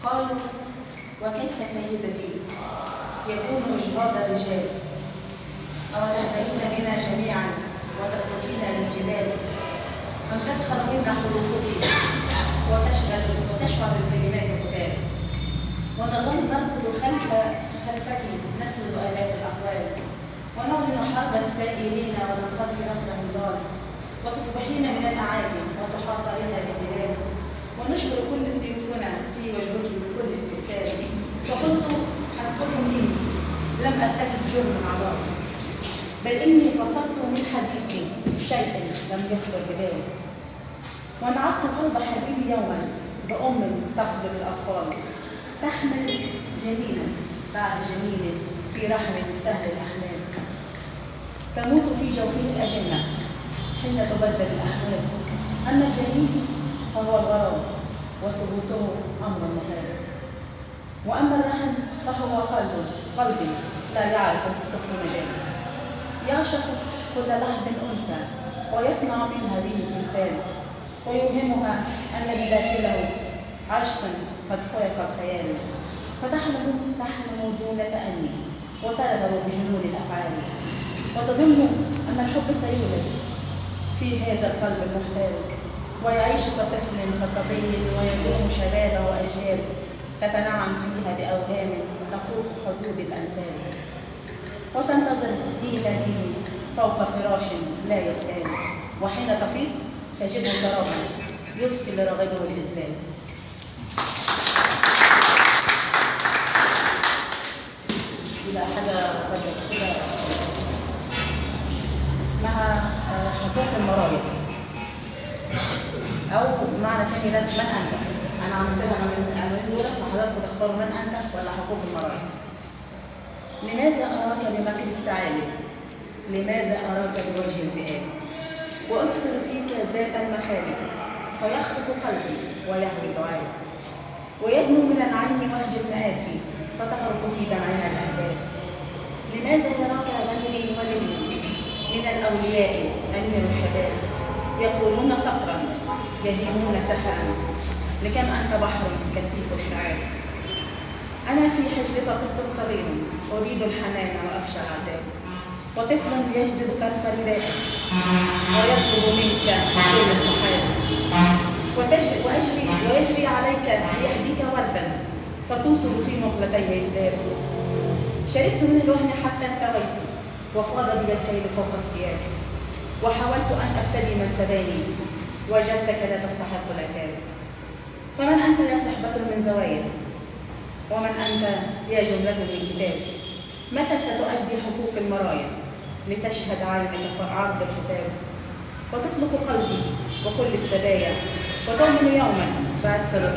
قالوا: وكيف سيدتي يكون إجهاض الرجال؟ أوتهزئين بنا جميعا وتتركين للجبال؟ أم تسخر منا حروفك وتشفع بالكلمات الكتاب؟ ونظل نركض خلفك نسرد آلاف الأقوال، ونعلن حرب السائلين وننقضي ركض النضال، وتصبحين من الأعادي وتحاصرين بالبلاد، ونشبر كل سيوفنا في وجهك بكل استئسال. فقلت: حسبكم لي لم أرتكب جرم عظام، بل إني قصدت من حديثي شيء لم يخطر ببالي. وانعدت قلب حبيبي يوما بأم تقبل الأطفال، تحمل جنينا بعد جنين في رحم سهل الأحمال، تموت في جوفه الأجنة حين تبدل الأحوال. أما الجنين فهو الغرام وثبوته أمر محال، وأما الرحم فهو قلبي لا يعرف بالصفر مجال، يعشق كل لحظ أنثى ويصنع منها به تمثال، ويوهمها أن بداخله عشقا قد فاق الخيال، فتحلم دون تأني وترغب بجنون الأفعال، وتظن أن الحب سيولد في هذا القلب المحتال، ويعيش كطفل كصبي ويدوم شباب وأجيال، تتنعم فيها بأوهام تفوق حدود الأمثال، وتنتظر ميلاده فوق فراش لا يقال، وحين تفيض تجده سرابا يسقي لراغبه الإذلال. إلى حاجة كده اسمها حقوق المرايا، أو بمعنى ثاني ده من أنت. أنا عملت لها عنوان دول، فحضراتكم تختاروا من أنت ولا حقوق المرايا. لماذا أراك بمكر الثعالب؟ لماذا أراك بوجه الذئاب؟ وأبصر فيك ذات المخالب، فيخفق قلبي ويهوي دعائي، ويدنو من العين وهج المآسي، فتغرق في دمعها الأهداب. لماذا يراك غدري ولي من الأولياء أمير الشباب، يقولون سطرا يهيمون سحرا، لكم أنت بحر كثيف الشعاب. أنا في حجرك طفل صغير أريد الحنان وأخشى العذاب، وطفل يجذب طرف ردائك ويطلب منك كل السحاب، ويجري عليك ليهديك وردا فتوصل في مقلتيه الباب. شربت من الوهن حتى انتويت وفاض بي الخيل فوق الثياب، وحاولت أن أفتدي من سباني وجدتك لا تستحق العتاب. فمن أنت يا صحبة من زوايا؟ ومن أنت يا جملة من كتاب؟ متى ستؤدي حقوق المرايا لتشهد عينك في عرض الحساب، وتطلق قلبي وكل السبايا، وتؤمن يوما بعد كذا.